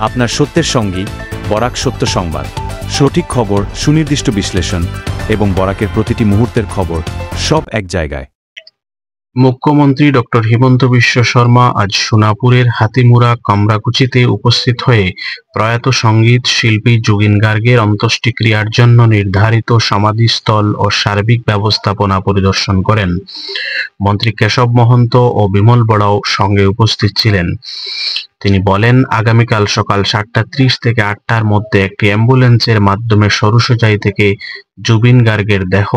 আপনার সত্যের সঙ্গী বরাক সত্য সংবাদ, সঠিক খবর, সুনির্দিষ্ট বিশ্লেষণ এবং বরাকের প্রতিটি মুহূর্তের খবর সব এক জায়গায়। মুখ্যমন্ত্রী ডক্টর হিমন্ত বিশ্ব শর্মা আজ সোনাপুরের হাতিমুরা কামরাকুচিতে উপস্থিত হয়ে প্রয়াত সঙ্গীত শিল্পী জুবিন গার্গের অন্ত্যেষ্টিক্রিয়ার জন্য নির্ধারিত সমাধিস্থল ও সার্বিক ব্যবস্থাপনা পরিদর্শন করেন। মন্ত্রী কেশব মহন্ত ও বিমল বড়াও সঙ্গে উপস্থিত ছিলেন। তিনি বলেন, আগামীকাল সকাল 7:30 থেকে 8টার মধ্যে একটি অ্যাম্বুলেন্সের মাধ্যমে সরুসজাই থেকে জুবিন গার্গের দেহ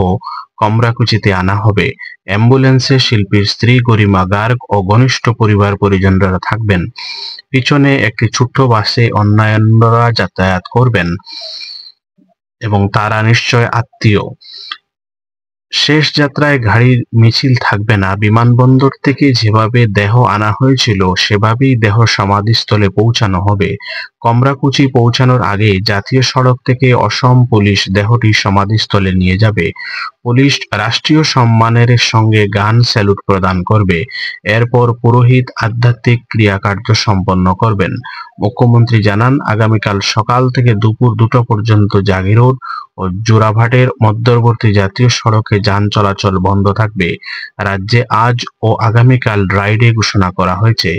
কামরাকুচিতে আনা হবে। অ্যাম্বুলেন্সে শিল্পীর স্ত্রী গরিমা গার্গ ও ঘনিষ্ঠ পরিবার পরিজনরা থাকবেন। পিছনে একটি ছোট্ট বাসে অন্যান্যরা যাতায়াত করবেন এবং তারা নিশ্চয় আত্মীয়। শেষ যাত্রায় গাড়ির মিছিল থাকবে না। বিমানবন্দর থেকে যেভাবে দেহ আনা হয়েছিল সেভাবেই দেহ সমাধিস্থলে পৌঁছানো হবে। কামরাকুচি পৌঁছানোর আগে জাতীয় সড়ক থেকে অসম পুলিশ দেহটি সমাধিস্থলে নিয়ে যাবে। পুলিশ রাষ্ট্রীয় সম্মানের সঙ্গে গান স্যালুট প্রদান করবে। এরপর পুরোহিত আধ্যাত্মিক ক্রিয়াকার্য সম্পন্ন করবেন। মুখ্যমন্ত্রী জানান, আগামীকাল সকাল থেকে দুপুর 2টা পর্যন্ত জাগিরোড ও জোড়াভাটের মধ্যবর্তী জাতীয় সড়কে যান চলাচল বন্ধ থাকবে। রাজ্যে আজ ও আগামীকাল ড্রাই ডে ঘোষণা করা হয়েছে।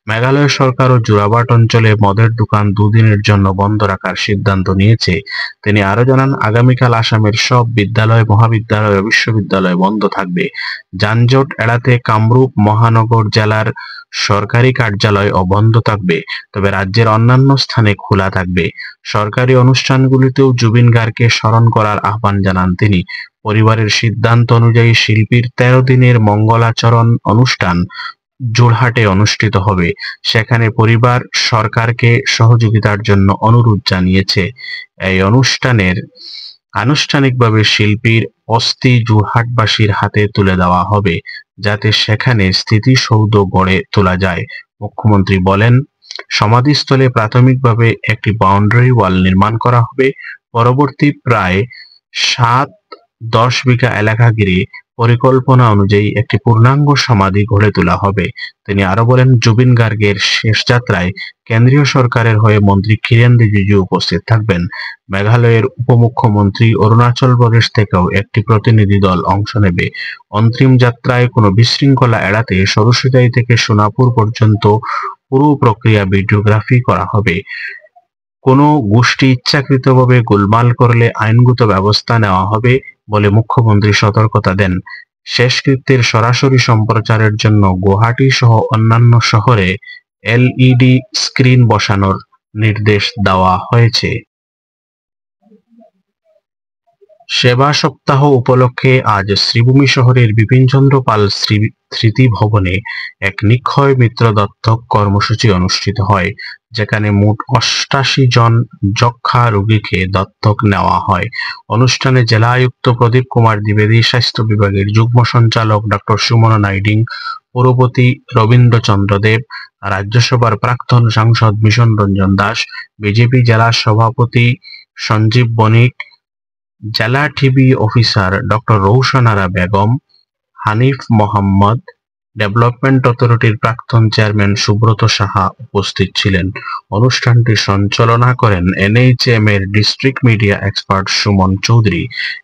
মেঘালয় সরকারও জোড়াভাট অঞ্চলে মদের দোকান 2 দিনের জন্য বন্ধ রাখার সিদ্ধান্ত নিয়েছে। তিনি আরো জানান, আগামীকাল আসামের সব বিদ্যালয়, মহাবিদ্যালয় ও বিশ্ববিদ্যালয় বন্ধ থাকবে। যানজট এড়াতে কামরূপ মহানগর জেলার সরকারি কার্যালয় বন্ধ থাকবে, তবে রাজ্যের অন্যান্য স্থানে খোলা থাকবে। সরকারি অনুষ্ঠানগুলিতেও জুবিন গার্গকে স্মরণ করার আহ্বান জানান তিনি। পরিবারের সিদ্ধান্ত অনুযায়ী শিল্পীর 13 দিনের মঙ্গলাচরণ অনুষ্ঠান জোড়হাটে অনুষ্ঠিত হবে। সেখানে পরিবার সরকারকে সহযোগিতার জন্য অনুরোধ জানিয়েছে। এই অনুষ্ঠানের আনুষ্ঠানিকভাবে শিল্পীর অস্থি জোড়হাটবাসীর হাতে তুলে দেওয়া হবে, যাতে সেখানে স্মৃতিসৌধ গড়ে তোলা যায়। মুখ্যমন্ত্রী বলেন, সমাধিস্থলে প্রাথমিকভাবে একটি বাউন্ডারি ওয়াল নির্মাণ করা হবে। পরবর্তী প্রায় 7-10 বিঘা এলাকা ঘিরে পরিকল্পনা অনুযায়ী একটি পূর্ণাঙ্গ সমাধি গড়ে তোলা হবে। তিনি আরো বলেন, জুবিন গার্গের শেষ যাত্রায় কেন্দ্রীয় সরকারের হয়ে মন্ত্রী কিরেন রিজিজু উপস্থিত থাকবেন। মেঘালয়ের উপমুখ্যমন্ত্রী, অরুণাচল প্রদেশ থেকেও একটি প্রতিনিধি দল অংশ নেবে। অন্তিম যাত্রায় কোনো বিশৃঙ্খলা এড়াতে সরুসজাই থেকে সোনাপুর পর্যন্ত পুরো প্রক্রিয়া ভিডিওগ্রাফি করা হবে। কোনো গোষ্ঠী ইচ্ছাকৃতভাবে গোলমাল করলে আইনগত ব্যবস্থা নেওয়া হবে বলে মুখ্যমন্ত্রী সতর্কতা দেন। শেষকৃত্যের সরাসরি সম্প্রচারের জন্য গুয়াহাটি সহ অন্যান্য শহরে LED স্ক্রিন বসানোর নির্দেশ দেওয়া হয়েছে। সেবা সপ্তাহ উপলক্ষে আজ শ্রীভূমি শহরের বিপিনচন্দ্র পাল স্মৃতি ভবনে এক নিক্ষয় মিত্র দত্তক কর্মসূচি অনুষ্ঠিত হয়, যেখানে মোট 88 জন যক্ষ্মা রোগীকে দত্তক নেওয়া হয়। অনুষ্ঠানে জেলা আয়ুক্ত প্রদীপ কুমার দ্বিবেদী, স্বাস্থ্য বিভাগের যুগ্ম সঞ্চালক ডক্টর সুমন নাইডিং, পৌরপতি রবীন্দ্র চন্দ্র দেব, রাজ্যসভার প্রাক্তন সাংসদ মিশন রঞ্জন দাস, বিজেপি জেলা সভাপতি সঞ্জীব বণিক, জেলা TB officer doctor Rowshan Ara Begum, Hanif Mohammad, development অথরিটির প্রাক্তন চেয়ারম্যান সুব্রত সাহা উপস্থিত ছিলেন। অনুষ্ঠানটি সঞ্চালনা করেন NHM এর district media expert Suman Chowdhury.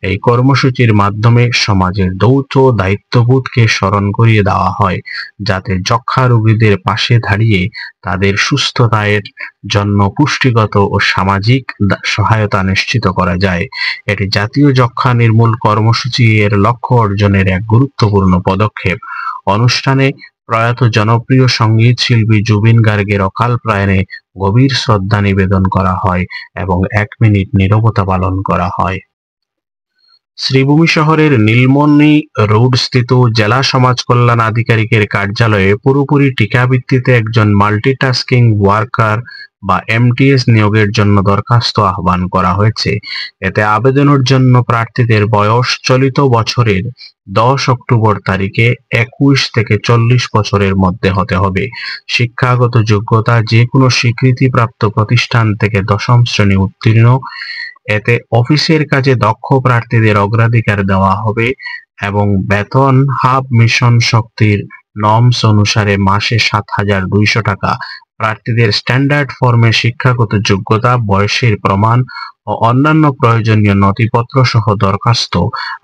এই কর্মসূচির মাধ্যমে সমাজের যৌথ দায়িত্ববোধকে স্মরণ করিয়ে দেওয়া হয়, যাতে যক্ষ্মা রোগীদের পাশে দাঁড়িয়ে তাদের সুস্থতার জন্য পুষ্টিগত ও সামাজিক সহায়তা নিশ্চিত করা যায়। এটি জাতীয় যক্ষ্মা নির্মূল কর্মসূচি এর লক্ষ্য অর্জনের এক গুরুত্বপূর্ণ পদক্ষেপ। অনুষ্ঠানে প্রয়াত জনপ্রিয় সঙ্গীত শিল্পী জুবিন গার্গের অকাল প্রয়াণে গভীর শ্রদ্ধা নিবেদন করা হয় এবং 1 মিনিট নীরবতা পালন করা হয়। শ্রীভূমি শহরের নীলমণি রোড স্থিত জেলা সমাজ কল্যাণ আধিকারিকের কার্যালয়ে পুরোপুরি টিকা ভিত্তিতে একজন মাল্টিটাস্কিং ওয়ার্কার বা MTS নিয়োগের জন্য দরখাস্ত আহ্বান করা হয়েছে। এতে আবেদনের জন্য প্রার্থীদের বয়স চলিত বছরের 10 অক্টোবর তারিখে 21 থেকে 40 বছরের মধ্যে হতে হবে। শিক্ষাগত যোগ্যতা যে কোনো স্বীকৃতিপ্রাপ্ত প্রতিষ্ঠান থেকে 10ম শ্রেণী উত্তীর্ণ। এতে অফিসের কাজে দক্ষ প্রার্থীদের অগ্রাধিকার দেওয়া হবে এবং বেতন হাব মিশন শক্তির নর্মস অনুসারে মাসে 7,200 টাকা, প্রার্থীদের স্ট্যান্ডার্ড ফর্মে শিক্ষাগত যোগ্যতা, বয়সের প্রমাণ ও অন্যান্য প্রয়োজনীয় নথিপত্র সহ দরখাস্ত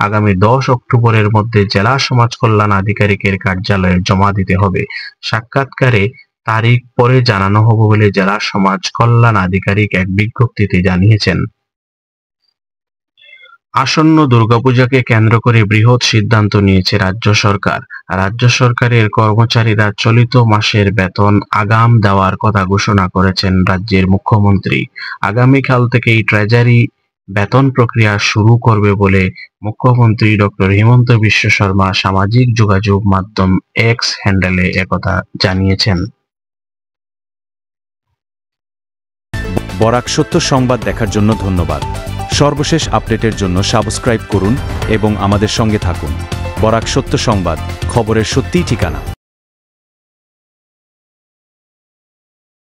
আগামী 10 অক্টোবরের মধ্যে জেলা সমাজ কল্যাণ আধিকারিকের কার্যালয়ে জমা দিতে হবে। সাক্ষাৎকারে তারিখ পরে জানানো হবে বলে জেলা সমাজ কল্যাণ আধিকারিক এক বিজ্ঞপ্তিতে জানিয়েছেন। আসন্ন দুর্গাপূজাকে কেন্দ্র করে বৃহৎ সিদ্ধান্ত নিয়েছে রাজ্য সরকার। রাজ্য সরকারের কর্মচারীরা চলিত মাসের বেতন আগাম দেওয়ার কথা ঘোষণা করেছেন রাজ্যের মুখ্যমন্ত্রী। আগামীকাল থেকেই ট্রেজারি বেতন প্রক্রিয়া শুরু করবে বলে মুখ্যমন্ত্রী ডক্টর হিমন্ত বিশ্ব শর্মা সামাজিক যোগাযোগ মাধ্যম এক্স হ্যান্ডেলে একথা জানিয়েছেন। বরাক সত্য সংবাদ দেখার জন্য ধন্যবাদ। সর্বশেষ আপডেটের জন্য সাবস্ক্রাইব করুন এবং আমাদের সঙ্গে থাকুন। বরাক সত্য সংবাদ, খবরের সত্যিই ঠিকানা।